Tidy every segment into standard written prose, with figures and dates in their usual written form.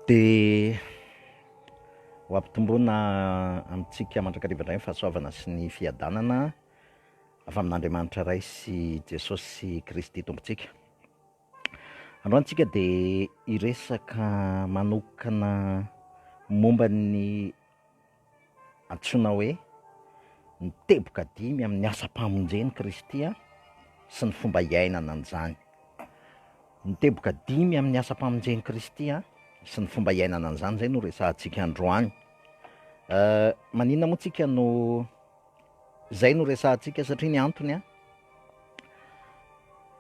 dia ho ampitomboana amintsika mandrakariva indray ny fahasoavana sy ny fiadanana avy amin'Andriamanitra ray sy Jesosy Kristy tompontsika. Androantsika dia hiresaka manokana momba ny antsoina hoe ny teboka dimy amin'ny asam-pamonjeny Kristy sy ny fomba iainana an'izany. Ny teboka dimy amin'ny asam-pamonjeny Kristy sy ny fomba iainana an'izany, zay no resahantsika androany. Maninona moa tsika no zay no resahantsika? Satria ny antony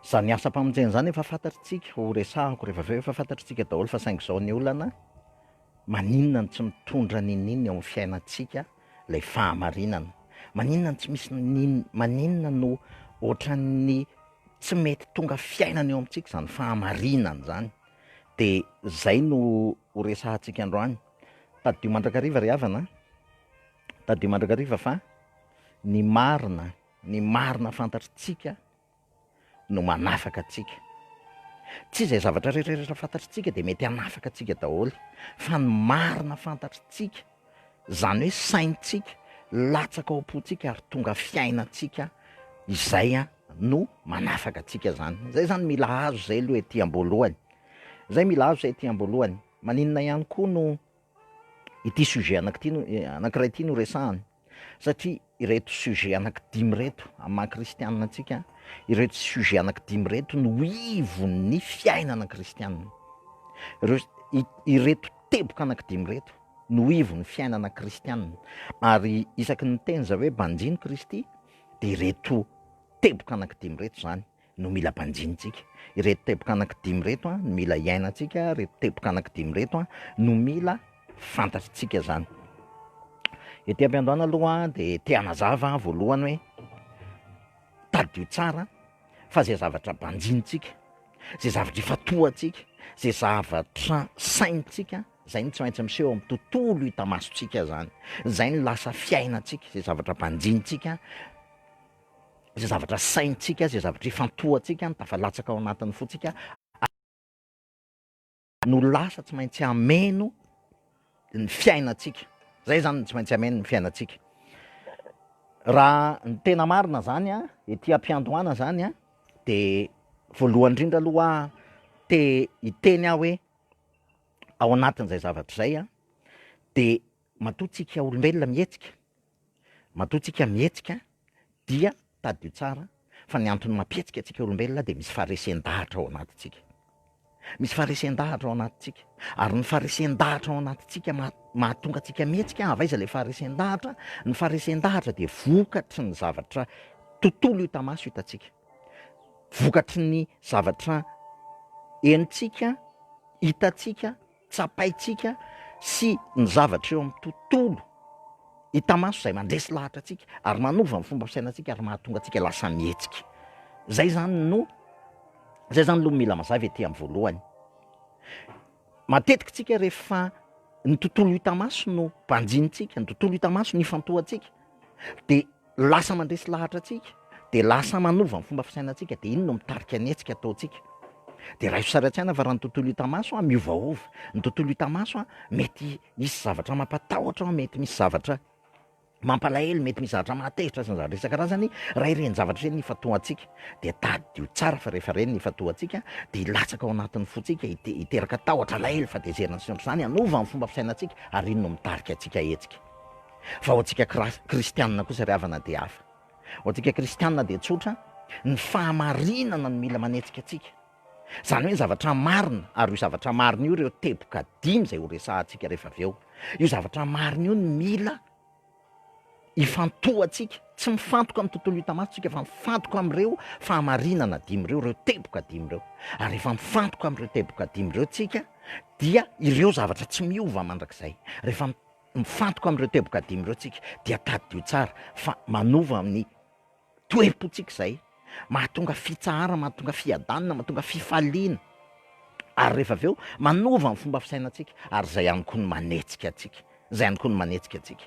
zany asam-pamonjeny zany efa fantatritsika, ho resahako rehefa avy eo efa fantatritsika daholo, fa saingy izao ny olana maninona ny tsy mitondra ninina eo amin'ny fiainantsika ilay fahamarinana, maninona ny tsy misy maninona no ohatran'ny tsy mety tonga fiainana eo amintsika zany fahamarinana zany. Dia zay no ho resahantsika androany. Tadio mandrakariva ry havana, tadio mandrakariva fa ny marina fantatritsika no manafaka atsika. Tsy izay zavatra rehetrarehetra fantatritsika dia mety hanafaka atsika daholo, fa ny marina fantatritsika, zany hoe saintsika, latsaka ao am-pontsika ary tonga fiainantsika, izay no manafaka atsika zany. Zay zany mila hazo zay aloha ety am-boalohany. Zay mila hazo zay ety am-boalohany. Maninona ihany koa no ity sujet anankiray ity no resahany, satria ireto sujet anankidimy reto amin'ny kristianina antsika, ireto sujet anankidimy reto no ivon'ny fiainana kristianina. Ireto teboka anankidimy reto no ivon'ny fiainana kristianina, ary isaky ny teny zao hoe banjiny Kristy, dia ireto teboka anankidimy reto zany no mila banjintsika. Ireto teboka anankidimy reto no mila iainantsika, ireto teboka anankidimy reto no mila fantatritsika zany. Ety am-piandohana aloha dia te hanazava voalohany hoe tadio tsara fa zay zavatra banjintsika, zay zavatra ifatohantsika, zay zavatra saintsika, zay ny tsy maintsy miseho amin'ny tontolo hitamasontsika zany. Zay ny lasa fiainantsika, zay zavatra banjintsika, zay zavatra saintsika, zay zavatra ifantohantsika, ny tafalatsaka ao anatin'ny fotsika no lasa tsy maintsy ameno ny fiainantsika. Zay zany tsy maintsy ameno ny fiainantsika. Raha ny tena marina zany ety am-piandohana zany dia voalohany indrindra aloha te hiteny aho hoe ao anatin'izay zavatra zay dia matoa-tsika olombelona mihetsika, matoa-tsika mihetsika, dia tadio tsara fa ny antony mampietsika atsika olombelona dia misy faharesen-dahatra ao anatintsika. Misy faharesen-dahatra ao anatintsika, ary ny faharesen-dahatra ao anatintsika mahatonga atsika mihetsika. Avaiza ilay faharesen-dahatra? Ny faharesen-dahatra dia vokatry ny zavatra tontolo hitamaso hitantsika, vokatry ny zavatra henontsika, hitantsika, tsapaintsika, sy ny zavatra eo amin'ny tontolo hitamaso izay mandresy lahatra atsika ary manova ny fomba fisainantsika ary mahatonga atsika lasa mihetsika. Zay zany no mila mazava ety amin'ny voalohany. Matetika tsika rehefa ny tontolo hitamaso no banjintsika, ny tontolo hitamaso ny ifantohantsika, dia lasa mandresy lahatra atsika, dia lasa manova ny fomba fisainantsika, dia iny no mitarika ny hetsika ataontsika. Dia raha isaratsiana fa raha ny tontolo hitamaso miovaova, ny tontolo hitamaso mety misy zavatra mampatahotra, mety misy zavatra mampalahelo, mety misy zavatra mahatezitra sy ny zavatra isan-karazany. Raha ireny zavatra ireny ifatohantsika dia tadio tsara fa rehefa ireny ifatohantsika dia hilatsaka ao anatin'ny fotsika, hiteraka tahotra alahelo fatezerana sy ohatr'izany, hanova ny fomba fisainantsika, ary iny no mitarika atsika hetsika. Fa ho antsika kristianina kosa ry havana dia hafa. Ho antsika kristianina dia tsotra, ny fahamarinana no mila manetsika atsika. Zany hoe zavatra marina, ary io zavatra marina io ireo teboka dimy zay ho resahantsika rehefa avy eo. Io zavatra marina io no mila ifantohantsika, tsy mifantoka amin'ny tontolo hitamasotsika fa mifantoka amin'ireo fahamarinana dimy ireo teboka dimy ireo. Ary rehefa mifantoka amin'ireo teboka dimy ireo tsika dia ireo zavatra tsy miova mandrakizay. Rehefa mifantoka amin'ireo teboka dimy ireo tsika dia tadio tsara fa manova amin'ny toe-pontsika izay, mahatonga fitsahara, mahatonga fiadanana, mahatonga fifaliana, ary rehefa avy eo manova ny fomba fisainantsika, ary zay ihany koa no manetsika atsika, zay ihany koa no manetsika atsika.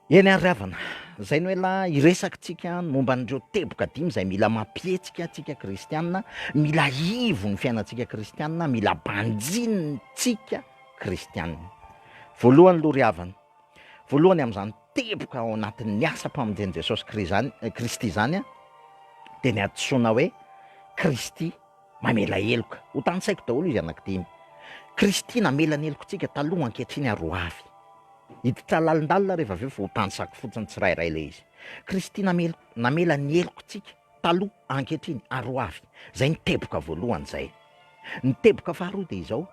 Eny ary havana, zay no hoe la iresakitsika momba an'ireo teboka dimy zay mila mampietsika atsika kristianina, mila ivo ny fiainantsika kristianina, mila banjinitsika kristianina. Voalohany aloha ry havana, voalohany amin'izany teboka ao anatin'ny asam-pamonjen'i Jesosy Kristy zany a, de ny antsoina hoe Kristy mamela heloka. Ho tantsaiko daholo izy anankidimy. Kristy namela ny helokontsika taloha, ankehitriny aroavy. Hiditra lalindalina rehefa avy eo fa ho tantsako fotsiny tsirairay le izy. Kristy namela ny helokontsika taloha, ankehitriny aroavy. Zay ny teboka voalohany zay. Ny teboka faharoa de izao,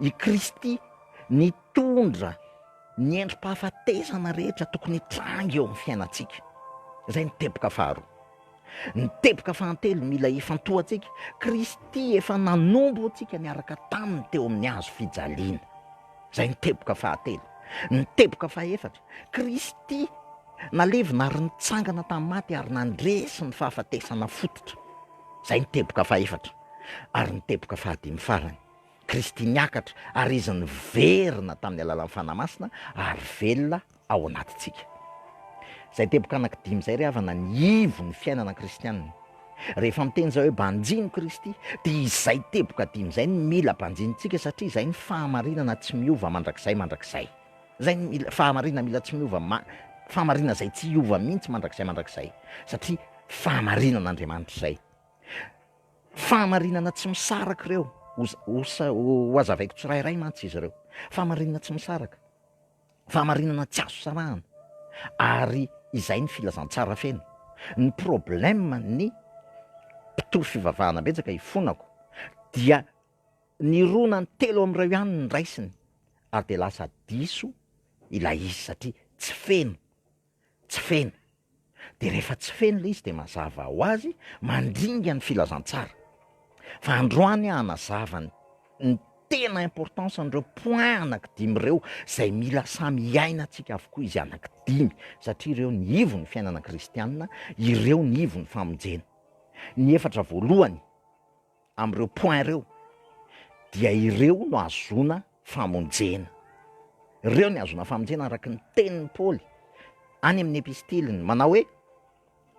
i Kristy nitondra ny endripahafatesana rehetra tokony hitrangy eo amin'ny fiainantsika. Zay ny teboka faharoa. Ny teboka fahantelo mila ifantohantsika, Kristy efa nanombo antsika niaraka taminy teo amin'ny hazo fijaliana. Zay ny teboka fahatelo. Ny teboka fahaefatra, Kristy nalevina ary nitsangana tamin'ny maty ary nandresy ny fahafatesana fototra. Zay ny teboka fahaefatra. Ary ny teboka fahadimy farany, Kristy niakatra ary izy niverina tamin'ny alalan'ny fanamasina ary velona ao anatintsika. Zay teboka anankidimy zay ry havana ny ivo ny fiainana kristianina. Rehefa miteny zao hoe banjino Kristy, dia izay teboka dimy zay ny mila banjinitsika, satria izay ny fahamarinana tsy miova mandrakizay. Zay ny fahamarinana mila tsy miova, fahamarinana zay tsy iova mihitsy mandrakizay, satria fahamarinan'Andriamanitra zay. Fahamarinana tsy misaraka ireo, ho azavaiko tsirairay mantsy izy ireo. Fahamarinana tsy misaraka, fahamarinana tsy azo sarahana, ary izay ny filazantsara feno. Ny problème ny mpitoro fivavahana betsaka ifonako dia ny rona ny telo amin'ireo ihany ny raisiny, ary de lasa diso ilay izy satria tsy feno. De rehefa tsy feno le izy de mazava ho azy mandringa ny filazantsara. Fa androany hanazava ny tena importance an'ireo point anankidimy ireo zay mila samy iainantsika avokoa izy anankidimy, satria ireo ny ivo ny fiainana kristianina, ireo ny ivo ny famonjena. Ny efatra voalohany amin'ireo point ireo dia ireo no azona famonjena. Ireo ny azona famonjena araka ny tenin'ny Paoly any amin'ny epistiliny, manao hoe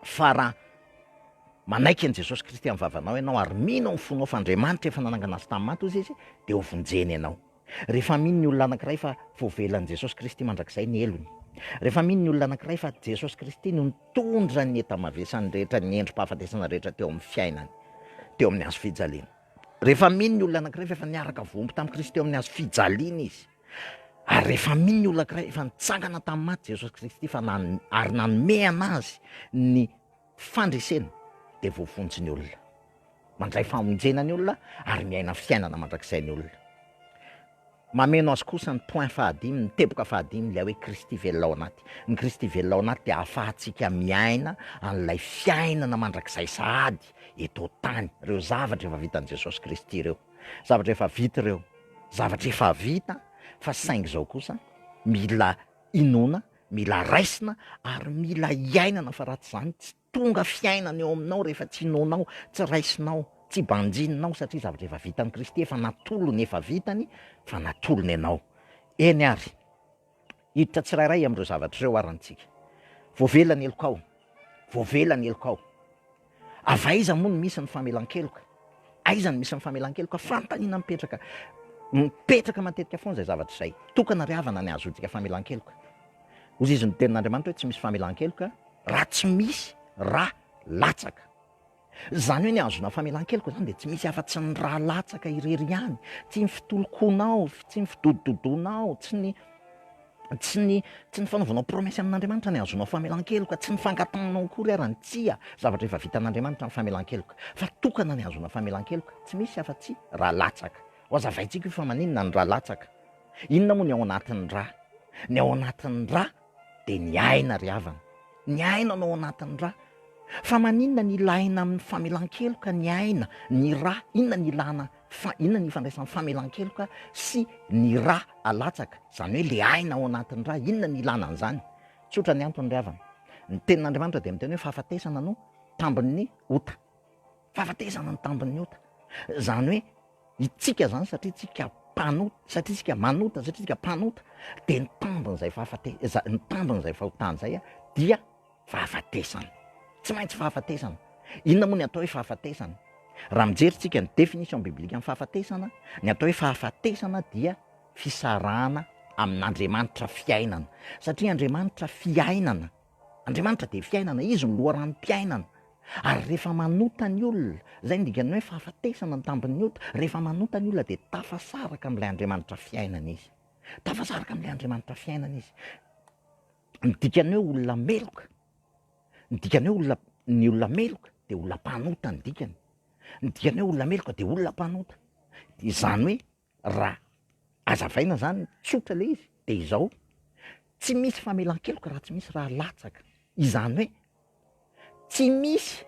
fa raha manaiky an' Jesosy Kristy amin'ny vavanao ianao ary mino ny fonao fa Andriamanitra efa nanangana azy tamin'ny maty hozy izy, de ho vonjeny ianao. Rehefa mino ny olona anankiray fa voavelan'i Jesosy Kristy mandrakizay ny elony, rehefa mino ny olona anankiray fa Jesosy Kristy no nitondra ny entamavesany rehetra, ny endripahafatesana rehetra teo amin'ny fiainany, teo amin'ny hazo fijaliana. Rehefa mino ny olona anankiray fa efa niaraka vombo tamin'i Kristy teo amin'ny hazo fijaliana izy, ary rehefa mino ny olona anankiray efa nitsangana tamin'ny maty Jesosy Kristy ary nanome anazy ny fandresena, de voafonjy ny olona, mandray famonjena ny olona ary miaina fiainana mandrakizay ny olona. Mameno azy kosa ny point fahadimy, ny teboka fahadimy, ilay hoe Kristy velona anaty. Ny Kristy velona anaty dia ahafahantsika miaina an'ilay fiainana mandrakizay sahady eto tany, ireo zavatra efa vitan'i Jesosy Kristy ireo, zavatra efa vita ireo, zavatra efa vita, fa saingy zao kosa mila inona, mila raisina ary mila iainana, fa raha tsy zany tsy tonga fiainana eo aminao rehefa tsy inonao, tsy raisinao, tsy banjininao, satria zavatra efa vitan'i Kristy efa natolony, efa vitany, fa natolony ianao. Eny ary hiditra tsirairay amin'ireo zavatra ireo arantsika. Voavelany helokao. Avaiza moa no misy ny famelan-keloka? Aiza no misy ny famelan-keloka? Fanontaniana mipetraka matetika foana zay zavatra izay. Tokana ry havana ny azontsika famelan-keloka. Hozy izy ny tenin'Andriamanitra hoe tsy misy famelan-keloka raha tsy misy raha latsaka. Zany hoe ny azona famelan-keloka zany de tsy misy afa-tsy ny raha latsaka irery ihany, tsy ny fitolokонao, tsy ny fidododonao, tsy ny fanaovanao promesy amin'Andriamanitra ny azonao famelan-keloka, tsy ny fangatananao akory ary ny tsia zavatra efa vitan'Andriamanitra ny famelan-keloka, fa tokana ny azona famelan-keloka tsy misy afa-tsy raha latsaka. Ho azavaintsika io fa maninona ny raha latsaka? Inona moa ny ao anatin'ny raha? Ny ao anatin'ny raha de ny aina ry havana. Ny aina no ao anatin'ny raha. Fa maninona ny ilaina amin'ny famelan-keloka ny aina, ny raha, inona ny ifandraisan'ny famelan-keloka sy ny raha alatsaka, zany hoe le aina ao anatin'ny raha, inona ny ilana an'izany? Tsotra ny antony ry havana. Ny tenin'Andriamanitra dia miteny hoe fahafatesana no tambin'ny ota. Fahafatesana no tambin'ny ota. Zany hoe itsika zany satria tsika mpanota, satria isika manota, satria isika mpanota, de ny tambon'izay ny tambon'izay fahotana zay a dia fahafatesana. Tsy maintsy fahafatesana. Inona moa ny atao hoe fahafatesana? Raha mijeritsika ny définition biblika amin'ny fahafatesana, ny atao hoe fahafatesana dia fisarahana amin'Andriamanitra fiainana. Satria Andriamanitra fiainana, Andriamanitra de fiainana, izy ny loharan'nym-piainana. Ary rehefa manota ny olona, zay ny dikany hoe fahafatesana ny tambon'ny ota, rehefa manota ny olona de tafasaraka amin'ilay Andriamanitra fiainana izy. Tafasaraka amin'ilay Andriamanitra fiainana izy. Ny dikany hoe olona meloka, ny dikany hoe ny olona meloka de olona mpanota ny dikany. Ny dikany hoe olona meloka de olona mpanota. Izany hoe raha azavaina zany tsotra le izy de izao, tsy misy famelan-keloka raha tsy misy raha latsaka. Izany hoe tsy misy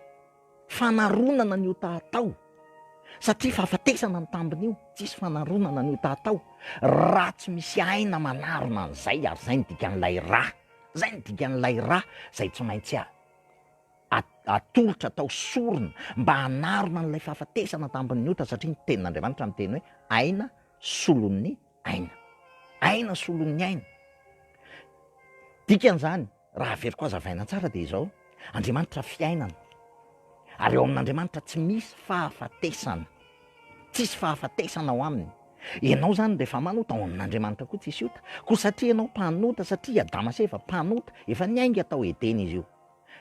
fanaronana ny ota atao, satria fahafatesana ny tambiny io, tsisy fanaronana ny ota atao raha tsy misy aina manarona an'izay. Ary zay ny dikan'ilay rà, zay ny dikan'ilay rà zay tsy maintsy atolotra atao sorona mba hanarona an'ilay fahafatesana tambin'ny ota. Satria ny tenin'Andriamanitra amin'ny teny hoe aina solon'ny aina, aina solon'ny aina. Dikan'izany raha averiko azavaina tsara de izao, Andriamanitra fiainana, ary eo amin'Andriamanitra tsy misy fahafatesana, tsisy fahafatesana ao aminy. Ianao zany rehefa manota ao amin'Andriamanitra koa tsisy ota, koa satria ianao mpanota, satria Adama sy Eva mpanota, efa niainga tao Edena izy io.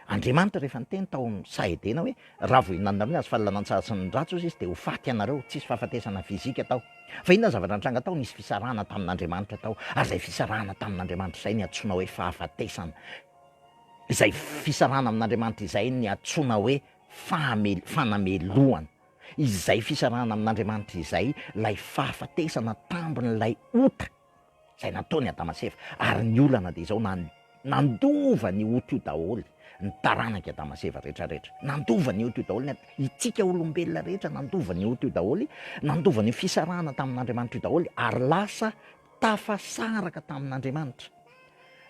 Andriamanitra rehefa niteny tao sa Edena hoe raha vo hinanareo azo fahalanan-tsara sy ny ratsy izy de ho faty anareo, tsisy fahafatesana fizika tao. Fa inona zavatra nitranga tao? Nisy fisarahana tamin'Andriamanitra tao, ary zay fisarahana tamin'Andriamanitra zay ny antsoina hoe fahafatesana. Izay fisarahana amin'Andriamanitra izay ny antsoina hoe fanameloana. Izay fisarahana amin'Andriamanitra izay lay fahafatesana tambin'ilay ota zay nataony Adama sy Eva. Ary ny olana de izao nandova ny ota io daholo, ny taranaky Adama sy Eva rehetrarehetra, nandova ny ota io daholo. Itsika olombelona rehetra nandova ny ota io daholo, nandova ny fisarahana tamin'Andriamanitra io daholo, ary lasa tafasaraka tamin'Andriamanitra.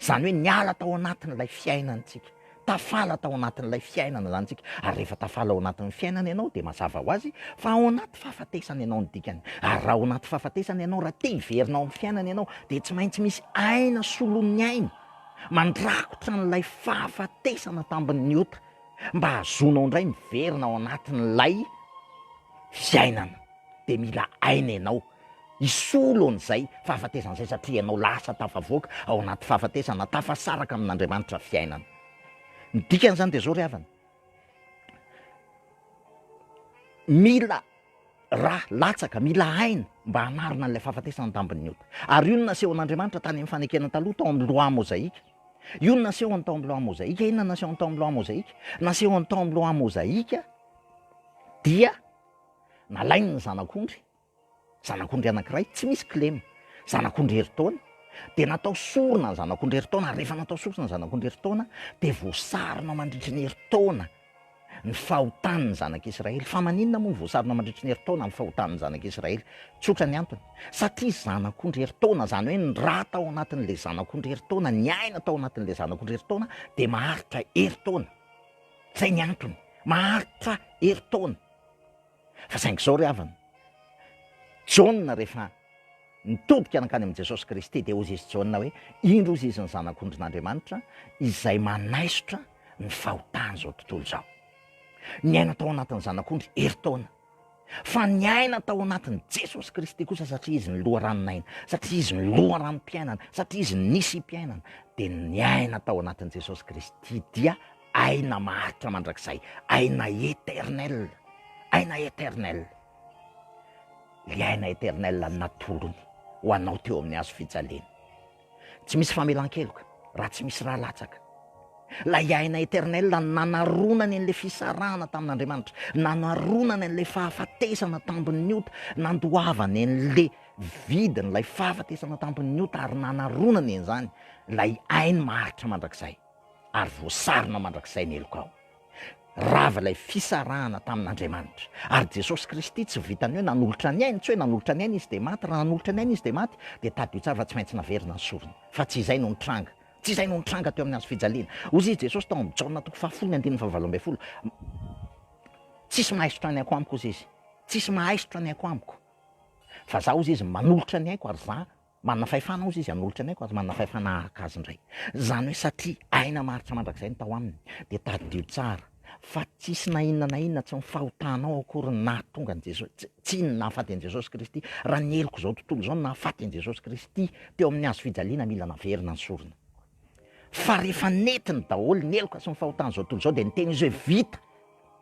Zany hoe niala tao anatin'ilay fiainantsika, tafala tao anatin'ilay fiainana zany tsika. Ary rehefa tafala ao anatin'ny fiainana ianao de mazava ho azy fa ao anaty fahafatesana ianao ny dikany. Ary raha ao anaty fahafatesana ianao, raha te hiverina ao amin'ny fiainana ianao, de tsy maintsy misy aina solon'ny aina mandrakotra n'ilay fahafatesana tambin'ny ota mba hazonao indray miverina ao anatin'ilay fiainana. De mila aina ianao isolo an'izay fahafatesana izay, satria ianao lasa tafavoaka ao anaty fahafatesana, tafasaraka amin'Andriamanitra fiainana. Ny dikany zany de zao ry havana, mila raha latsaka, mila aina mba hanarona an'ilay fahafatesana tambin'ny ota. Ary io no naseho an'Andriamanitra tany amin'ny fanekena taloha tao amin'ny loha mozaika. Io no naseho tao amin'ny loha mozaika. Inona naseho tao amin'ny loha mozaika? Naseho tao amin'ny loha mozaika dia nalainy ny zanak'ondry, zanak'ondry anankiray tsy misy kilema, zanak'ondry herintaona, de natao sorona ny zanak'ondry herintaona. Ary rehefa natao sorona ny zanak'ondry herintaona de voasarona mandritry ny herintaona ny fahotan'ny zanak'Israely. Fa maninona moa voasarona mandritry ny herintaona ny fahotan'ny zanak'Israely? Tsotra ny antony, satria zanak'ondry herintaona, zany hoe ny raha tao anatin'le zanak'ondry herintaona, ny aina tao anatin'le zanak'ondry herintaona de maharitra herintaona. Zay ny antony, maharitra herintaona. Fa saingy zao ry havana, Jaona rehefa nitodika anankany amin'i Jesosy Kristy de ozy izy Jaona hoe indro ozy izy ny zanak'ondrin'Andriamanitra izay manaisotra ny fahotana zao tontolo zao. Ny aina tao anatin'ny zanak'ondry herintaona, fa ny aina tao anatin'ny Jesosy Kristy kosa, satria izy ny loharan'aina, satria izy ny loharan'mpiainana, satria izy nisy mpiainana, de ny aina tao anatin'i Jesosy Kristy dia aina maharitra mandrakizay, aina éternel, aina éternel. Le aina éternel natolony ho anao teo amin'ny hazo fijaliana. Tsy misy famelan-keloka raha tsy misy raha latsaka. Lay aina éternel nanaronany an'le fisarahana tamin'Andriamanitra, nanaronany an'le fahafatesana tambin'ny ota, nandoavany an'le vidiny lay fahafatesana tambin'ny ota, ary nanaronany an'izany lay aina maharitra mandrakizay, ary voasarona mandrakizay ny helokao. Rava lay fisarahana tamin'Andriamanitra. Ary Jesosy Kristy tsy vitany hoe nanolotra ny aina, tsy hoe nanolotra ny aina izy de maty. Raha nanolotra ny aina izy de maty de tady io tsara fa tsy maintsy naverina ny sorony. Fa tsy izay no nitranga, tsy izay no nitranga teo amin'ny hazo fijaliana. Ozy izy Jesosy tao amin'ny Jaona 7:7, tsisy mahaisotra ny ako amiko ozy izy, tsisy mahaisotra ny ako amiko, fa za ozy izy manolotra ny haiko ary za manana fahefana ozy izy hanolotra ny haiko ary manana fahefana ahaka azy indray. Zany hoe satria aina maharitra mandrakizay ny tao aminy de tadio tsara fa tsisy na inona na inona tsy mifahotanao akory nahatonga an Jesosy, tsy inona nahafaty an Jesosy Kristy. Raha ny heloko zao tontolo zao nahafaty an Jesosy Kristy teo amin'ny hazo fijaliana mila naverina ny sorona. Fa rehefa netiny daholo ny heloka sy ny fahotana zao tontolo zao de niteny izy hoe vita,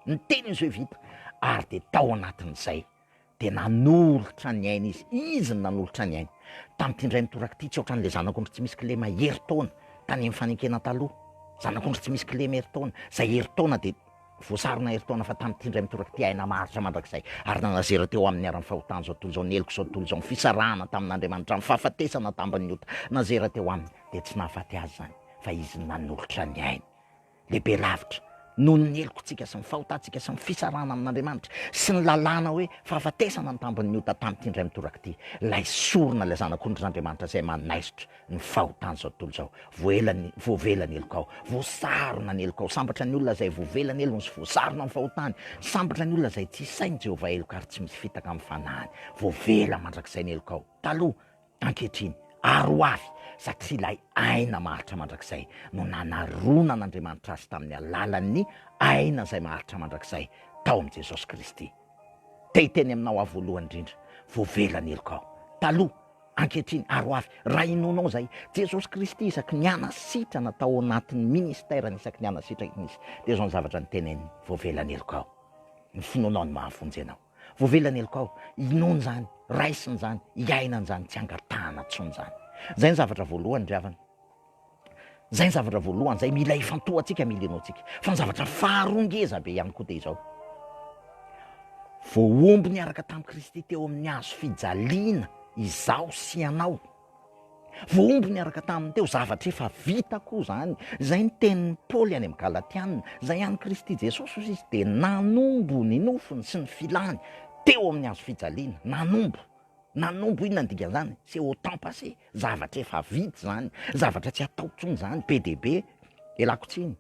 niteny izy hoe vita ary de tao anatin'izay de nanolotra ny aina izy nanolotra ny aina. Tamin'ity indray mitorak'ity tsy ohatran'le zanak'ondry tsy misy clé mahery taona tany amin'ny fanekena taloha, zanak'ondry tsy misy clé mahery taona, zay hery taona de voasarona hery taona fa tamin'ity indray mitorak'ity aina maharitra mandrakizay ary nanazera teo amin'ny aran'ny fahotana zao tontolo zao, ny heloko zao tontolo zao, ny fisarahana tamin'Andriamanitra, ny fahafatesana tambany ota nazera teo aminy de tsy nahafaty azy zany fa izy nanolotra ny aina. Lehibe lavitra noho ny helokontsika sy ny fahotantsika sy ny fisarahana amin'Andriamanitra sy ny lalàna hoe fahafatesana ny tambany ota tamin'ity indray mitorak'ity, lay sorona lay zanak'ondrin'Andriamanitra zay manaisitra ny fahotana zao tontolo zao, voavela ny helokao, voasarona ny helokao, sambatra ny olona zay voavela ny elony sy voasarona ny fahotany, sambatra ny olona zay tsy sainy Jehovah heloka ary tsy misy fitaka amin'ny fanahany, voavela mandrakizay ny helokao. Taloha ankehitriny aro avy satria lay aina maharitra mandrakizay no nanarona an'Andriamanitra azy tamin'ny alalan'ny aina zay maharitra mandrakizay tao amin'ny Jesosy Kristy. Te hiteny aminao avy voalohany indrindra, voavela ny helokao. Taloha ankehitriny aro avy, raha inonao zay Jesosy Kristy isaky niana sitrana tao anatin'ny ministèrany isaky niana sitrana izy de zao ny zavatra niteneny, voavela ny helokao. Ny finoanao ny mahafonjy anao, voavela ny helokao, inony zany, raisiny zany, iainany zany, tsy angatahana tsony zany. Zay ny zavatra voalohany dravana. Zay ny zavatra voalohany zay mila ifantohantsika, mila ianao-tsika. Fa ny zavatra faharongeza be ihany koa de izao. Voaomby niaraka tamin'i Kristy teo amin'ny hazo fijaliana izao sy ianao. Voaomby niaraka taminy teo, zavatra efa vita koa zany. Zay ny tenin'ny Paoly any amin'ny Galatianina, zay ihany Kristy Jesosy izy de nanombo ny nofony sy ny filany teo amin'ny hazo fijaliana, nanombo. Nanombo inona ny dikan'izany? C'est au temps passé, zavatra efa vita zany, zavatra tsy atao tsony zany, be de be elako tsiny.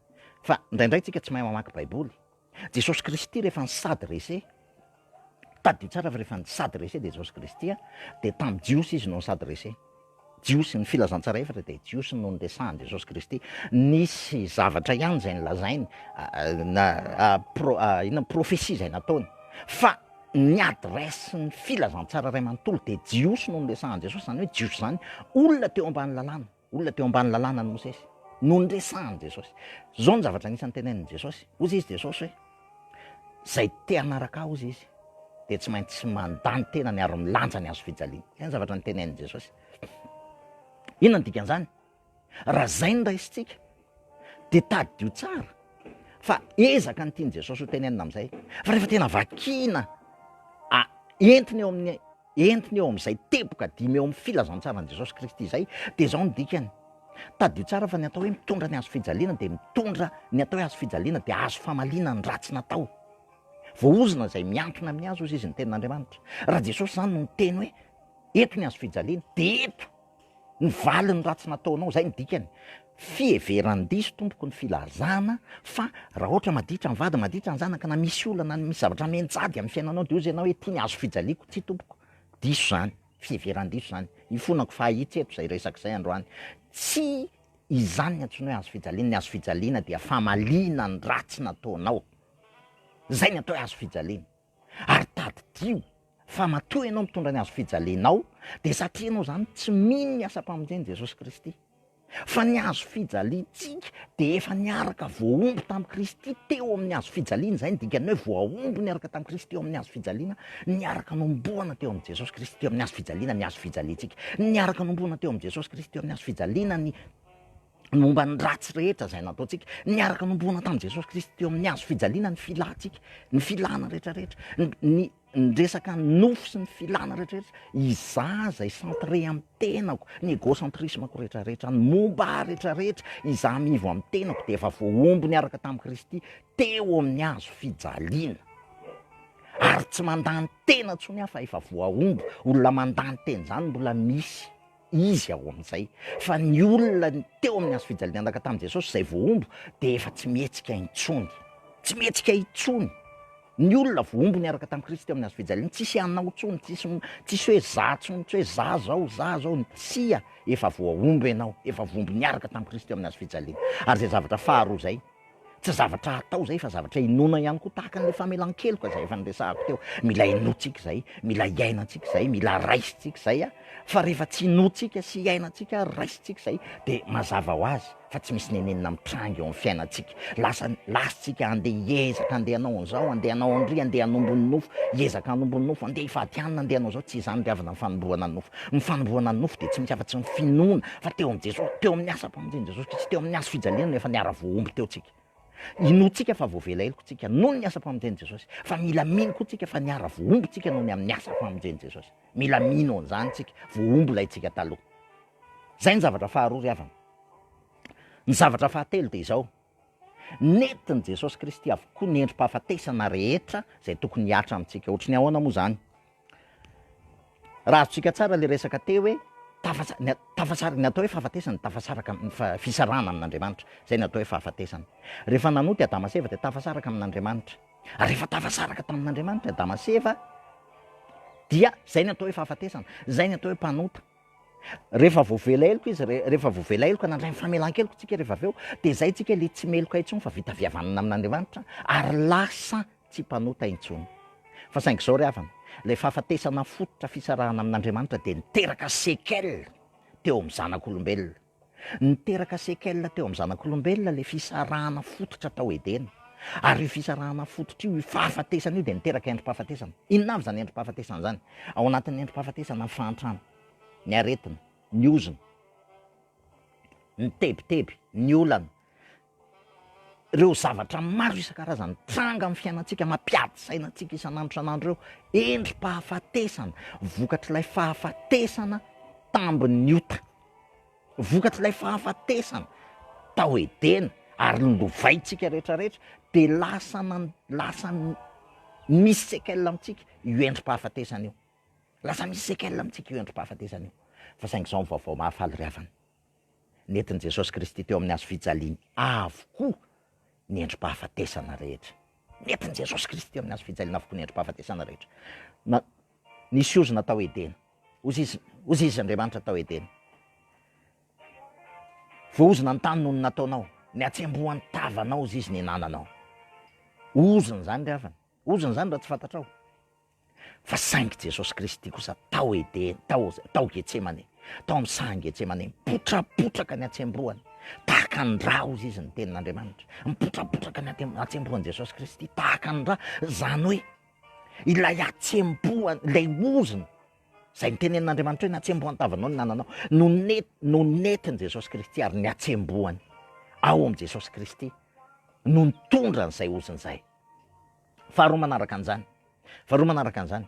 Fa indraindray tsika tsy mahay mamaky baiboly. Jesosy Kristy rehefa nisady rese, tadio tsara fa rehefa nisady rese de Jesosy Kristy de tamin'ny jiosy izy no nisady rese. Jiosy ny filazantsara efatra de jiosy no niresahany Jesosy Kristy. Nisy zavatra ihany zay nilazainy, inona profesia zay nataony. Fa ny adresy ny filazantsara ray manontolo de jiosy no niresahany Jesosy, zany hoe jiosy zany olona teo ambany lalàna, olona teo ambany lalàna no Mosesy no niresahany Jesosy. Zao ny zavatra anisany tenenin Jesosy. Ozy izy Jesosy hoe zay te hanaraka ozy izy de tsy maintsy mandany tena ny ary-milanja ny hazo fijaliana. Zay ny zavatra nitenenin Jesosy. Inona ny dikan'izany? Raha zay ny raisitsika de tadio tsara fa ezaka ny tiany Jesosy ho tenenina amin'izay. Fa rehefa tena vakina entiny eo amin'izay teboka dimy eo amin'ny filazantsara ny Jesosy Kristy izay de zao ny dikany. Tadio tsara fa ny atao hoe mitondra ny hazo fijaliana de mitondra ny atao hoe hazo fijaliana de hazo famalina ny ratsy natao. Voaozona zay miantona amin'ny hazo izy ny tenin'Andriamanitra. Raha Jesosy zany no niteny hoe eto ny hazo fijaliana de eto ny valiny ratsy nataonao, zay ny dikany. Fieveran-diso tompoko ny filazana, fa raha ohatra maditra ny vady, maditra ny zanaka, na misy olana, na misy zavatra mentsady amin'ny fiainanao de ozy ianao hoe ty ny hazo fijaliako tsy tompoko. Diso zany, fieveran-diso zany. Ifonako fahitseto zay resak'izay androany. Tsy izany ny antsoina hoe hazo fijaliana. Ny hazo fijaliana dia famalina ny ratsy nataonao. Zay ny atao hoe hazo fijaliana. Ary tadidio fa matoa ianao mitondra ny hazo fijalianao de satria ianao zany tsy mino ny asam-pamonjeny Jesosy Kristy. Fa ny hazo fijaliantsika de efa niaraka voaomby tamin'i Kristy teo amin'ny hazo fijaliana. Zay ny dikany hoe voaomby niaraka tamin'i Kristy teo amin'ny hazo fijaliana, niaraka nomboana teo amin'ny Jesosy Kristy teo amin'ny hazo fijaliana, ny hazo fijaliantsika. Niaraka nomboana teo amin'ny Jesosy Kristy teo amin'ny hazo fijaliana, ny momba ny ratsy rehetra zay nataontsika. Niaraka nomboana tamin'i Jesosy Kristy teo amin'ny hazo fijaliana, ny filantsika, ny filana rehetrarehetra, ny resaka nofo sy ny filana rehetrarehetra, iza zay centré amin'ny tenako, ny égocentrisme-ko rehetrarehetra, ny momba rehetrarehetra, iza mivo amin'ny tenako de efa voaomby niaraka tamin'i Kristy teo amin'ny hazo fijaliana. Ary tsy mandany tena tsony fa efa voaomby. Olona mandany teny zany mbola misy izy ao amin'izay, fa ny olona teo amin'ny hazo fijaliana niaraka tamin'i Jesosy zay voaomby de efa tsy mihetsika intsony, tsy mihetsika intsony. Ny olona voombo niaraka tamin'i Kristy amin'ny hazo fijaliana, tsisy anao tsony, tsisy hoe za tsony, tsy hoe za zao tsia, efa voaombo ianao, efa voombo niaraka tamin'i Kristy amin'ny hazo fijaliana. Ary zay zavatra faharoa zay, tsy zavatra atao zay fa zavatra inona ihany koa, tahaka an'le famelan-keloka zay efa niresahako teo. Mila inoantsika zay, mila iainantsika zay, mila raisitsika zay a. Fa rehefa tsy inoantsika sy iainantsika, raisitsika zay, de mazava ho azy fa tsy misy nenenina mitrangy eo amin'ny fiainantsika. Lasitsika andeha hiezaka, andeha hanao an'izao, andeha hanao andry, andeha hanombony nofo, hiezaka hanombony nofo, andeha hifatianina, andeha hanao zao, tsy izany riavana ny fanombohana ny nofo. Ny fanombohana ny nofo de tsy misy afa-tsy ny finoana fa teo amin'ny Jesosy, teo amin'ny asa-pamonjeny Jesosy Kristy, teo amin'ny hazo fijaliana efa niara voaomby teo tsika. Inoantsika fa voavela eloko tsika noho ny asa-pamonjeny Jesosy, fa mila mino koa tsika fa niara voaomby tsika noho ny amin'ny asa-pamonjeny Jesosy. Mila mino an'izany tsika, voaomby ilay tsika taloha. Zay ny zavatra faharoa ry havana. Ny zavatra fahatelo de izao: nentin' Jesosy Kristy avokoa ny endrim-pahafatesana rehetra zay tokony hiatra amintsika. Ohatry ny ahoana moa zany? Raha azontsika tsara le resaka teo hoe tafasara, ny atao hoe fahafatesana, tafasaraka fisarahana amin'Andriamanitra, zay ny atao hoe fahafatesana. Rehefa nanoty Adama sy Eva de tafasaraka amin'Andriamanitra. Rehefa tafasaraka tamin'Andriamanitra Adama sy Eva dia zay ny atao hoe fahafatesana, zay ny atao hoe mpanota. Rehefa voavela eloko izy, rehefa voavela eloko nandray famelan-keloko tsika rehefa aveo, de zay tsika le tsy meloka intsony fa vita fihavanana amin'Andriamanitra ary lasa tsy mpanota intsony. Fa saingy zao ry havana, le fahafatesana fototra fisarahana amin'Andriamanitra de niteraka sekel teo amin'ny zanak'olombelona. Niteraka sekel teo amin'ny zanak'olombelona le fisarahana fototra tao Edena. Ary io fisarahana fototra io fahafatesana io de niteraka endrim-pahafatesana. Inona avy zany endrim-pahafatesana zany? Ao anatin'ny endrim-pahafatesana ny fahantrana, ny aretina, ny ozona, ny tebiteby, ny olana, ireo zavatra maro isan-karazany tranga amin'ny fiainantsika, mampiady sainantsika isan'andro ireo endrim-pahafatesana, vokatr'ilay fahafatesana tambiny ota, vokatr'ilay fahafatesana tao Edena ary lovaintsika rehetrarehetra de lasa misy sekel amintsika io endrim-pahafatesana io. Lasa misy sekel amintsika io endrim-pahafatesana io. Fa saingy zao ny vaovao mahafaly ry havana, nentin' Jesosy Kristy teo amin'ny hazo fijaliana avokoa ny endrim-pahafatesana rehetra. Nentin' Jesosy Kristy teo amin'ny hazo fijaliana avokoa ny endrim-pahafatesana rehetra. Nisy ozona tao Edena, ozy izy Andriamanitra tao Edena. Voaozona ny tany noho ny nataonao, ny atsembohan'ny tavanao izy izy ny nananao. Ozona zany ry havana, ozona zany raha tsy fantatrao. Fa saingy Jesosy Kristy kosa tao Edena, tao Getsemane, tao amin'ny sahan'ny Getsemane, mipotrapotraka ny atsembohany, tahaka ny rà ozy izy ny tenin'Andriamanitra, mipotrapotraka ny atsembohan'i Jesosy Kristy, tahaka ny rà. Zany hoe ilay atsembohany, ilay ozona zay nitenenin'Andriamanitra hoe ny atsembohan'ny tavanao ny nananao, no nentin' Jesosy Kristy ary ny atsembohany ao am' Jesosy Kristy no nitondra an'izay ozona zay. Faharoa manaraka an'izany,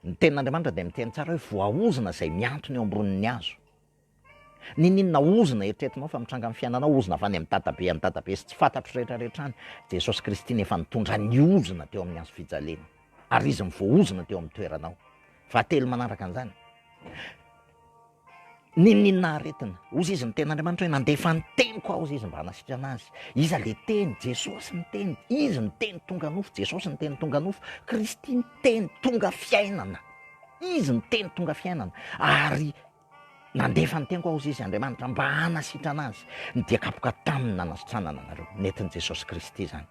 ny tenin'Andriamanitra de miteny tsara hoe voaozona zay miantona eo ambonin'ny hazo. Ninona ozona eritreretinao fa mitranga amin'ny fiainanao, ozona avy any amin'ny dadabe sy tsy fantatro rehetrarehetra any. Jesosy Kristy nefa nitondra ny ozona teo amin'ny hazo fijaliana ary izy mivoaozona teo amin'ny toeranao. Fahatelo manaraka an'izany, ninona aretina, ozy izy ny tenin'Andriamanitra hoe nandefa ny teniko aho izy mba hanasitra anazy. Iza le teny? Jesosy ny teny. Izy ny teny tonga nofo, Jesosy ny teny tonga nofo, Kristy ny teny tonga fiainana. Izy ny teny tonga fiainana ary nandefa ny teniko aho izy Andriamanitra mba hanasitra anazy. Ny diakapoka taminy nanasitranana anareo, nentin' Jesosy Kristy zany.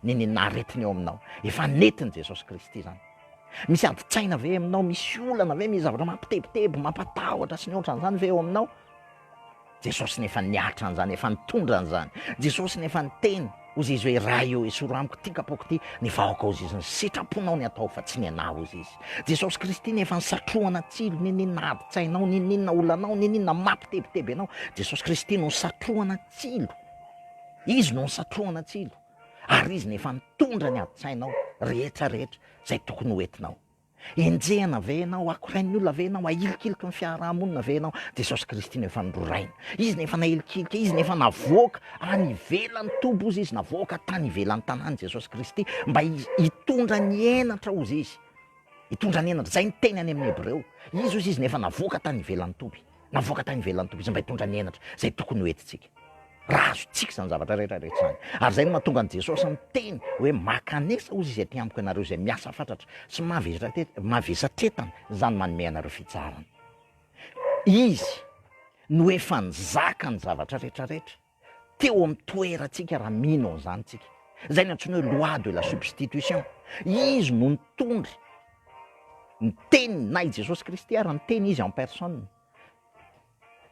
Ninona aretina eo aminao, efa nentin' Jesosy Kristy zany. Misy adi-tsaina ve aminao, misy olana ve, misy zavatra mampitebiteby, mampatahotra sy ny ohatran'izany ve eo aminao? Jesosy nefa niatra an'izany, efa nitondra an'izany. Jesosy nefa niteny ozy izy hoe raha eo esoro amiko ty kapoaka ty, ny vahoaka ozy izy ny sitraponao ny atao fa tsy ny anao ozy izy. Jesosy Kristy nefa nisatrohana tsilo ninina adi-tsainao, ninina olanao, ninina mampitebiteby anao. Jesosy Kristy no nisatrohana tsilo, izy no nisatrohana tsilo ary izy nefa nitondra ny adi-tsainao rehetrarehetra zay tokony hoentinao. Enjehana ve ianao, akorain'ny olona ve ianao, ahilikiliky ny fiarahamonina ve ianao, Jesosy Kristy nefa nororaina. Izy nefa nahilikilika, izy nefa navoaka any ivelan'ny tobo ozy izy, navoaka tany ivelan'ny tanàny Jesosy Kristy mba hitondra ny henatra ozy izy, hitondra ny henatra. Zay ny teny any amin'ny Hebreo. Izy ozy izy nefa navoaka tany ivelan'ny toby, navoaka tany ivelan'ny toby izy mba hitondra ny henatra zay tokony hoentintsika. raha azontsika zany zavatra rehetrarehetra zany. Ary zay no mahatonga an' Jesosy miteny hoe makanesa ozy izay ty amiko ianareo izay miasa fatratra sy mavesatretana zany manome anareo fitsarana. Izy no efa nizaka ny zavatra rehetrarehetra teo amin'ny toerantsika raha mino an'izany tsika. Zay no antsoina hoe loi de la substitution. Izy no nitondra ny teniny na i Jesosy Kristy ary ny teny izy en personne.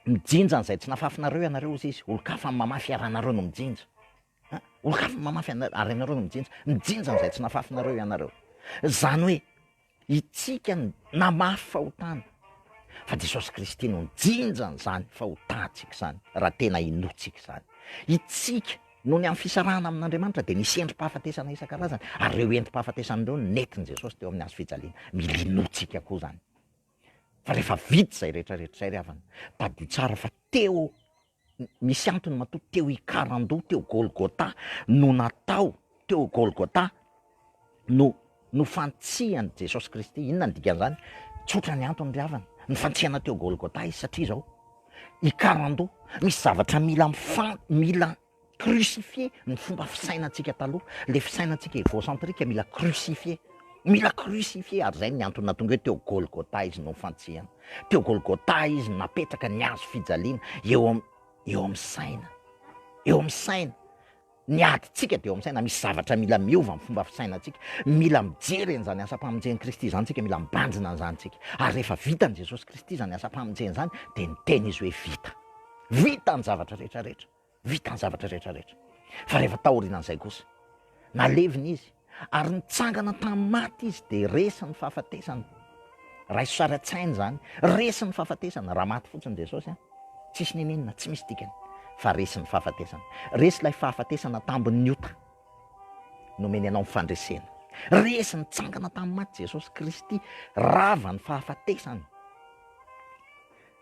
Mijinja an'izay tsy nafafinareo ianareo izy izy. Olo-kafa mamafy ary anareo no mijinja. Olo-kafa mamafy ary anareo no mijinja. Mijinja an'izay tsy nafafinareo ianareo. Zany hoe itsika namafy fahotana. Fa Jesosy Kristy no mijinja an'izany fahotantsika zany raha tena inotsika zany. Itsika no ny amin'ny fisarahana amin'Andriamanitra dia nisy endripahafatesana isan-karazany ary ireo endripahafatesana netiny Jesosy teo amin'ny hazo fijaliana. Mila inotsika koa zany. Fa rehefa vita zay rehetrarehetra zay ry havana, tadio tsara fa teo misy antony matoa teo ikarandoha teo Golgota no natao teo Golgota no fantsihan' Jesosy Kristy. Inona ny dikan'izany? Tsotra ny antony ry havana. Ny fantsihana teo Golgota izy satria zao ikarandoha misy zavatra mila crucifié ny fomba fisainantsika taloha. Le fisainantsika égocentrique mila crucifié. Ary zay ny antony natonga hoe teo Golgota izy no fantsihana. Teo Golgota izy napetraka ny hazo fijaliana eo amin'ny saina. Eo amin'ny saina. Ny adintsika dia eo amin'ny saina. Misy zavatra mila miova amin'ny fomba fisainantsika. Mila mijery an'izany asam-pamonjen'i Kristy zany tsika, mila mibanjina an'izany tsika. Ary rehefa vita ny Jesosy Kristy zany asam-pamonjeny zany dia niteny izy hoe vita. Vita ny zavatra rehetrarehetra. Vita ny zavatra rehetrarehetra. Fa rehefa taorianan'izay kosa nalevina izy ary nitsangana tamin'ny maty izy dia resy ny fahafatesana. Raha iso sary an-tsainy zany, resy ny fahafatesana. Raha maty fotsiny Jesosy tsisy ninina, tsy misy dikany, fa resy ny fahafatesana. Resy ilay fahafatesana tambon'ny ota nomeny anao mifandresena. Resy nitsangana tamin'ny maty Jesosy Kristy, rava ny fahafatesana.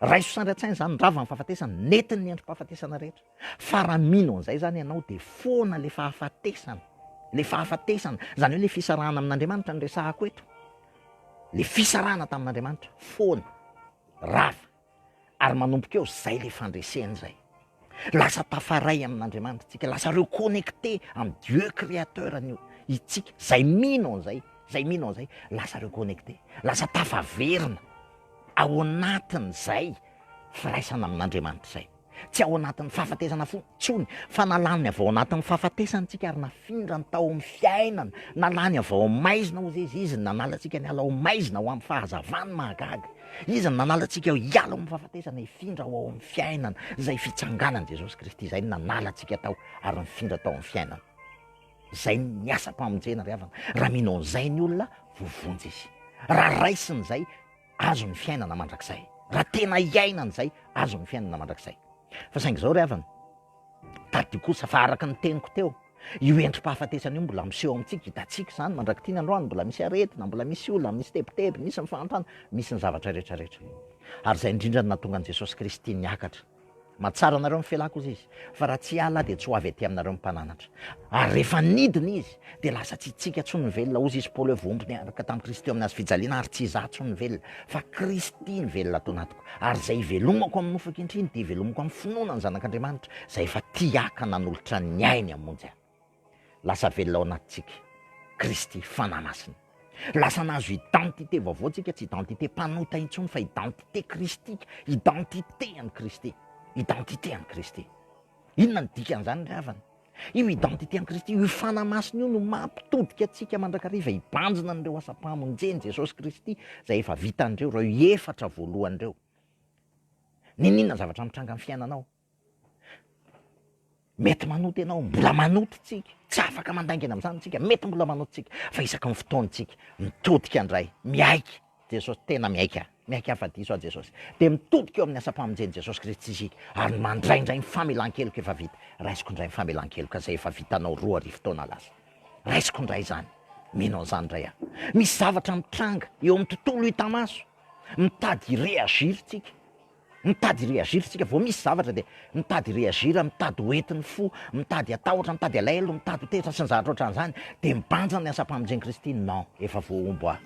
Raha iso sary an-tsainy zany, rava ny fahafatesana, netiny ny endrim-pahafatesana rehetra. Fa raha mino an'izay zany ianao dia foana le fahafatesana. Le fahafatesana zany hoe le fisarahana amin'Andriamanitra ny resahako eto. Le fisarahana tamin'Andriamanitra foana, rava, ary manomboka eo zay le fandresena zay. Lasa tafaray amin'Andriamanitra tsika, lasa reconnecté amin'ny Dieu créateur itsika. Zay mino an'izay, lasa reconnecté, lasa tafaverina ao anatin'izay firaisana amin'Andriamanitra zay. Tsy ao anatin'ny fahafatesana fotsiny, fa nalany avy ao anatin'ny fahafatesantsika ary nafindra ny tao amin'ny fiainana. Nalany avy ao maizina ozy izy nanalatsika ny ala ao maizina ho amin'ny fahazavany mahagaga. Izy nanalatsika hiala ao amin'ny fahafatesana, hifindra ao amin'ny fiainana. Zay fitsanganan' Jesosy Kristy zay nanalatsika tao ary nifindra tao amin'ny fiainana. Zay ny asa-pamonjena ry havana. Raha mino an'izay ny olona vovonjy izy. Raha raisin'izay azo ny fiainana mandrakizay. Raha tena hiainan'izay azo ny fiainana mandrakizay. Fa saingy zao ry havana, tadio kosa fa araka ny teniko teo, io endrim-pahafatesana io mbola miseho amintsika, hitatsika zany mandraky ty ny androany, mbola misy aretina, mbola misy olona, misy tebotebo, misy ny fanontana, misy ny zavatra rehetrarehetra. Ary zay indrindra ny nahatonga an' Jesosy Kristy niakatra. Mahatsara anareo mifelako izy izy, fa raha tsy ala dia tsy ho avy aty aminareo mimpananatra. Ary rehefa nidina izy dia lasa tsy tsika tsony velona. Ozy izy Paoly vombo niaraka tamin'i Kristy amin'ny hazo fijaliana ary tsy izaho tsony velona, fa Kristy ny velona atao anatiko. Ary zay ivelomako amin'ny nofo ankehitriny dia ivelomako amin'ny finoana ny zanak'Andriamanitra zay efa tiaka nanolotra ny ainy hamonjy ahy. Lasa velona ao anatintsika Kristy fananasiny. Lasa nahazo identité vaovao tsika, tsy identité mpanota intsony fa identité kristika, identité an'i Kristy. Identité an'i Kristy. Inona ny dikan'izany ry havana? Io identité an'i Kristy, io fanamasina io no mampitodika antsika mandrakariva hibanjina an'ireo asam-pamonjeny Jesosy Kristy zay efa vita an'ireo, ireo efatra voalohan'ireo. Ninona zavatra mitranga amin'ny fiainanao? Mety manoto ianao, mbola manoto tsika, tsy afaka mandaingina amin'izany tsika, mety mbola manoto tsika, fa isaky ny fotoantsika mitodika andray, miaiky Jesosy, tena miaika afa-diso a Jesosy, dia mitodika eo amin'ny asa-pamonjeny Jesosy Kristy isika ary mandraindray ny famelan-keloka efa vita. Raisiko indray ny famelan-keloka zay efa vitanao 2 arivo taona lasa. Raisiko indray zany, mino an'izany indray aho. Misy zavatra mitranga eo amin'ny tontolo hita-maso, mitady réagir tsika. Mitady réagir tsika, vao misy zavatra dia mitady réagir, mitady hoentin'ny fo, mitady atahotra, mitady alahelo, mitady ho tetra sy ny zavatra ohatran'izany, dia mibanja ny asa-pamonjeny Kristy. Non, efa voaombo aho.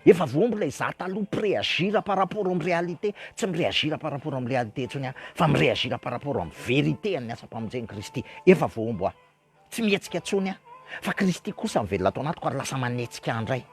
Efa voambo lay za taloha préagir par rapport amin'ny réalité, tsy miréagir par rapport amin'ny réalité ntsony fa miréagir par rapport amin'ny vérité amin'ny asam-pamonjeny Kristy. Efa voambo tsy mihetsika ntsony fa Kristy kosa mivelona atao anaty ko ary lasa manetsika andray.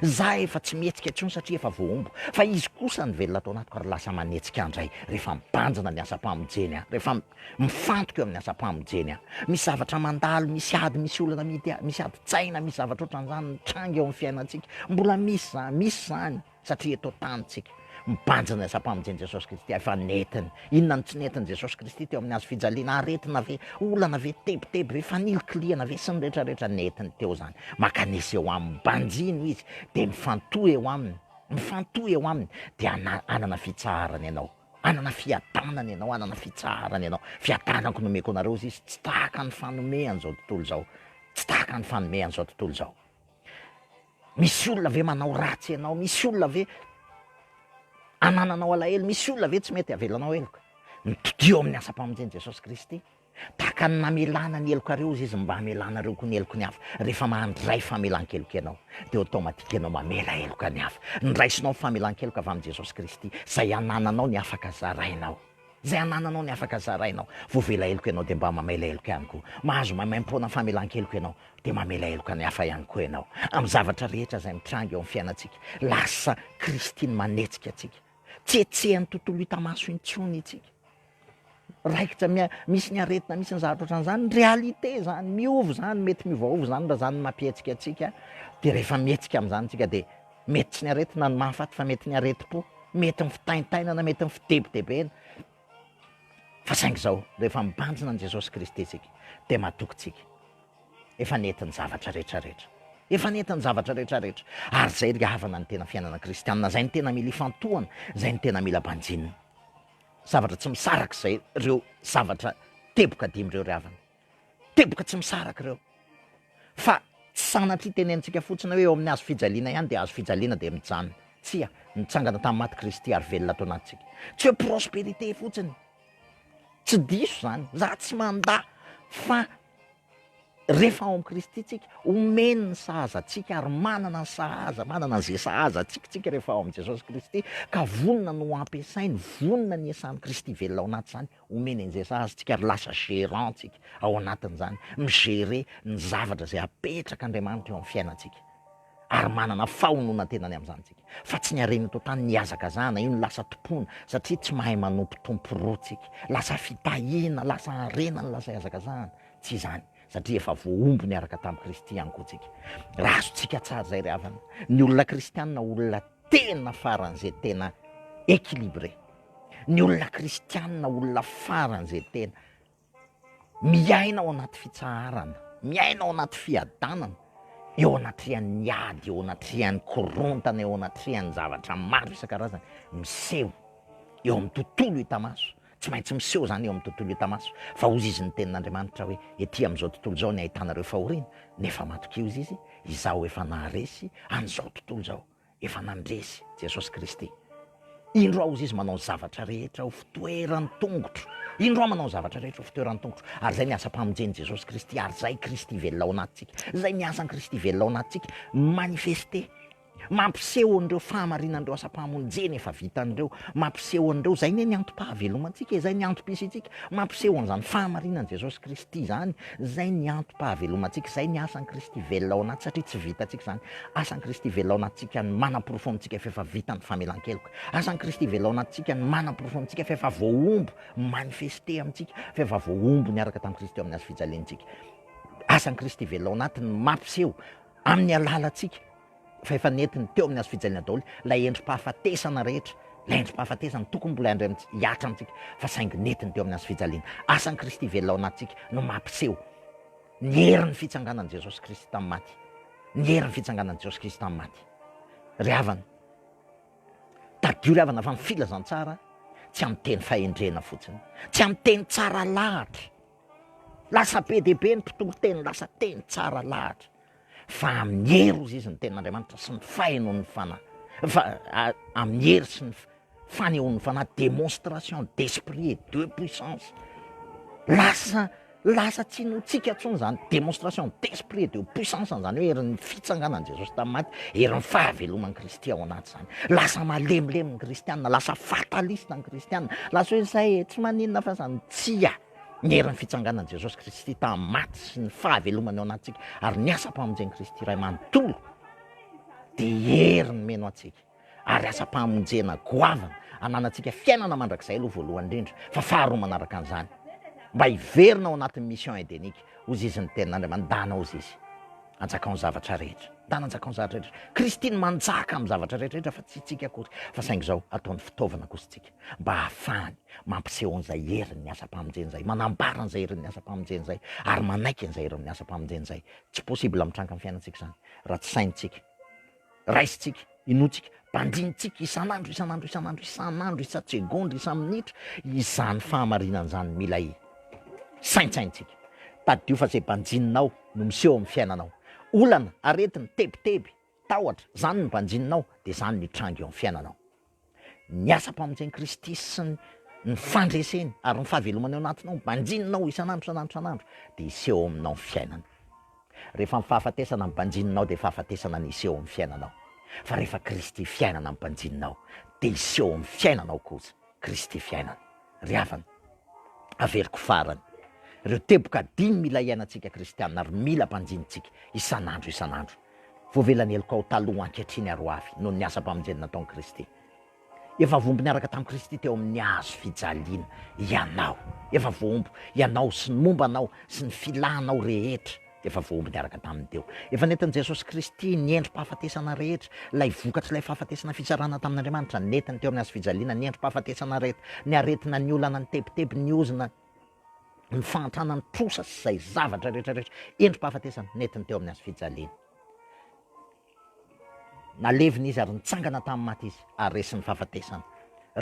Za efa tsy mihetsika ntsony satria efa voambo, fa izy kosa ny velona atao anaty ko ary lasa manetsika andray rehefa mibanjina ny asam-pamonjeny rehefa mifantoka eo amin'ny asam-pamonjeny misy zavatra mandalo, misy ady, misy olana mity, misy ady tsaina, misy zavatra ohatran'izany mitranga eo amin'ny fiainantsika, mbola misy zany satria eto tanintsika mibanjina ny asam-pamonjeny Jesosy Kristy efa netiny. Inona ny tsy netiny Jesosy Kristy teo amin'ny azo fijaliana, aretina ve, olana ve, tebotebo ve, fanilokiliana ve, sy ny rehetrarehetra netiny teo zany. Makanisy eo aminy, banjino izy de mifantohy eo aminy, de anana fitsarany ianao, anana fiadanany ianao, anana fitsarany ianao. Fiadanako nomeko anareo izy tsy tahaka ny fanomehany zao tontolo zao, tsy tahaka ny fanomehany zao tontolo zao. Misy olona ve manao ratsy ianao, misy olona ve anananao alahelo, misy olona ve tsy mety avelanao eloka, mitodio amin'ny asam-pamonjeny Jesosy Kristy. Tahaka ny namelana ny helokareo izy mba hamelanareo koa ny eloko ny hafa. Rehefa mandray famelan-keloka ianao de automatique ianao mamela eloka ny hafa. Ndraisinao famelan-keloka avy amin'ny Jesosy Kristy, zay anananao ny afaka zarainao, zay anananao ny afaka zarainao. Voavela eloka ianao de mba mamela eloka ihany koa. Mahazo maimaim-poana famelan-keloka ianao de mamela eloka ny hafa ihany koa ianao. Amin'ny zavatra rehetra zay mitranga eo amin'ny fiainantsika, lasa Kristy ny manetsika atsika. Tsetsehany tontolo hita maso intsony itsika. Raikitra misy ny aretina, misy ny zavatra ohatran'izany, réalité zany, miova zany, mety miovaova zany raha zany mampietsika atsika. De rehefa mietsika amin'izany tsika de mety tsy ny aretina ny mahafaty fa mety ny areti-po, mety ny fitaintainana, mety ny fitebotebena. Fa saingy zao rehefa mibanjina ny Jesosy Kristy tsika de matoky tsika. Efa netiny zavatra rehetrarehetra. Efa netiny zavatra rehetrarehetra. Ary zay ry havana ny tena fiainana kristianina, zay ny tena mila ifantohana, zay ny tena mila banjinina. Zavatra tsy misaraka zay reo zavatra teboka dimy reo ry havana. Teboka tsy misaraka reo. Fa tsy sanatria tenenitsika fotsiny hoe eo amin'ny hazo fijaliana ihany de hazo fijaliana de mijanona. Tsia, nitsangana tamin'ny maty Kristy ary velona atao anatsika. Tsy hoe prospérité fotsiny. Tsy diso zany, za tsy manda fa rehefa ao amin'ny Kristy tsika, omeny ny sahaza atsika ary manana ny sahaza, manana an'izay sahaza atsika rehefa ao amin'ny Jesosy Kristy, ka vonona no ampiasainy, vonona ny iasany Kristy velona ao anaty zany, omeny an'izay sahaza tsika ary lasa gérant tsika ao anatin'izany, migérer ny zavatra zay apetraka Andriamanitra eo amin'ny fiainantsika. Ary manana fahonona tenany amin'izany tsika. Fa tsy ny harena eto tany ny hazakazana, io ny lasa tompona, satria tsy mahay manompo tompo roa tsika. Lasa fitahiana, lasa harena ny lasa hazakazana. Tsy izany. Satria efa voaomby niaraka tamin'ny Kristy ihany koa tsika. Raha azontsika tsara zay ry havana. Ny olona kristianina olona tena faran'izay tena équilibré. Ny olona kristianina olona faran'izay tena miaina ao anaty fitsaharana, miaina ao anaty fiadanana, eo anatrihan'ny ady, eo anatrihan'ny korontana, eo anatrihan'ny zavatra maro isan-karazany, miseho eo amin'ny tontolo hita maso. Tsy maintsy miseho zany eo amin'ny tontolo hita maso. Fa ozy izy ny tenin'Andriamanitra hoe ety amin'izao tontolo zao ny ahitanareo fahoriana, nefa matoky ozy izy, izaho efa naharesy an'izao tontolo zao, efa nandresy Jesosy Kristy. Indro aho ozy izy manao zavatra rehetra ho fitoerany tongotro. Indro aho manao zavatra rehetra ho fitoerany tongotro. Ary zay miasa mpamonjeny Jesosy Kristy, ary zay Kristy velona ao anatsika. Zay miasan'ny Kristy velona ao anatsika, manifester. Mampiseho an'ireo fahamarinan'ireo asam-pamonjeny efa vitan'ireo, mampiseho an'ireo zay ny antom-pahavelomantsika, zay ny antom-pisitsika, mampiseho an'izany fahamarinan'i Jesosy Kristy zany, zay ny antom-pahavelomantsika, zay ny asan'ny Kristy velona ao anaty, satria tsy vitatsika zany. Asan'ny Kristy velona ao anatsika ny manam-porofo amintsika fa efa vita ny famelan-keloka. Asan'ny Kristy velona ao anatsika ny manam-porofo amintsika fa efa voaombo manifester amintsika, fa efa voaombo niaraka tamin'ny Kristy eo amin'ny hazo fijaliantsika. Asan'ny Kristy velona ao anatiny mampiseho amin'ny alalantsika fa efa netiny teo amin'ny hazo fijaliana daholo lay endripahafatesana rehetra, lay endripahafatesana tokony mbola andray hiatra amintsika, fa saingy netiny teo amin'ny hazo fijaliana. Asan'ny Kristy velona ao anatsika no mampiseho ny herin'ny fitsanganan'i Jesosy Kristy tamin'ny maty, ny herin'ny fitsanganan'i Jesosy Kristy tamin'ny maty. Ry havana, tadio ry havana, fa ny filazantsara tsy amin'ny teny fahendrena fotsiny, tsy amin'ny teny tsara lahatra, lasa be dia be ny mpitolo teny, lasa teny tsara lahatra, fa amin'ny hery ozy izy ny tenin'Andriamanitra sy ny fahenon'ny fanahy, amin'ny hery sy ny fanehoan'ny fanahy, démonstration d'esprit et de puissance. Lasa lasa tsy notsika tsony zany démonstration d'esprit de puissance zany hoe herin'ny fitsanganan'i Jesosy tamin'ny maty, herin'ny fahaveloman'ny Kristy ao anaty zany. Lasa malemilemy ny kristianina, lasa fatalista ny kristianina, lasa hoe zay tsy maninona fa zany tsia ny herin'ny fitsanganan'i Jesosy Kristy tamin'ny maty sy ny fahavelomany ao anatsika, ary ny asam-pamonjeny Kristy ray manontolo de heriny meno atsika, ary asam-pamonjena goavana ananantsika fiainana mandrakizay aloha voalohany indrindra, fa faharoa manaraka an'izany mba hiverina ao anatin'ny mission endémique ozy izy ny tenin'Andriamanitra, dana ozy izy anjakao ny zavatra rehetra, dana anjakao ny zavatra rehetra. Kristy ny manjaka amin'ny zavatra rehetrarehetra fa tsy tsika akory, fa saingy zao ataony fitaovana kosa tsika mba hahafahany mampiseho an'izay herin'ny asam-pamonjeny zay, manambara an'izay herin'ny asam-pamonjeny zay, ary manaiky an'izay herin'ny asam-pamonjeny zay. Tsy possible mitranga amin'ny fiainantsika zany raha tsy saintsika, raisitsika, inotsika, bandinitsika isan'andro isan'andro isan'andro isan'andro isa-tsegondra isa-minitra, izany fahamarinana zany mila saintsaintsika. Tadio fa zay banjininao no miseho amin'ny fiainanao. Olana, aretina, tebiteby, tahotra, zany ny banjininao, de zany ny trangy eo amin'ny fiainanao. Ny asam-pamonjeny Kristy sy ny fandreseny ary ny fahavelomany ao anatinao, banjininao isan'andro isan'andro isan'andro, de iseho aminao ny fiainana. Rehefa ny fahafatesana ny banjininao de fahafatesana ny iseho amin'ny fiainanao. Fa rehefa Kristy fiainana amin'ny banjininao de iseho amin'ny fiainanao kosa Kristy fiainana. Ry havana, averiko farany, ireo teboka dimy mila iainantsika kristianina ary mila mpanjinitsika isan'andro isan'andro. Voavelany helokao taloha ankehitriny aroavy noho ny asam-pamonjeny nataon'i Kristy. Efa vombo niaraka tamin'i Kristy teo amin'ny hazo fijaliana ianao, efa voambo ianao sy ny mombanao sy ny filanao rehetra, efa voambo niaraka taminy teo. Efa nentin'i Jesosy Kristy ny endrim-pahafatesana rehetra, lay vokatra lay fahafatesana fitsarana tamin'Andriamanitra, netiny teo amin'ny hazo fijaliana ny endrim-pahafatesana rehetra, ny aretina ny olana ny tebiteby ny ozina ny fahantrana ny trosa sy zay zavatra rehetrarehetra, endrim-pahafatesana netiny teo amin'ny hazo fijaliana. Nalevina izy ary nitsangana tamin'ny maty izy, ary resin'ny fahafatesana,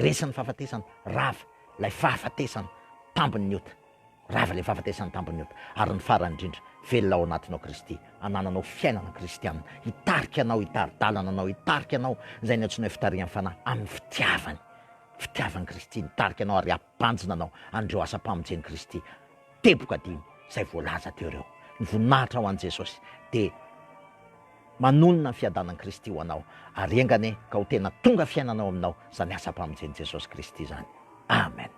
resin'ny fahafatesana, rava lay fahafatesana tambiny niota, rava lay fahafatesana tambiny niota, ary ny farany indrindra velona ao anatinao Kristy, anananao fiainana kristianina, hitarika anao, hitari-dalana anao, hitarika anao zay ny antsoina hoe fitarihan'ny fanahy amin'ny fitiavany Kristy, nitarika anao ary ampanjina anao andreo asam-pamonjeny Kristy. Teboka dimy zay voalaza teo ireo, ny voninahitra ho an'i Jesosy de manonona ny fiadanan'i Kristy ho anao, ary engane ka ho tena tonga fiainanao aminao zany asam-pamonjeny Jesosy Kristy zany. Amen.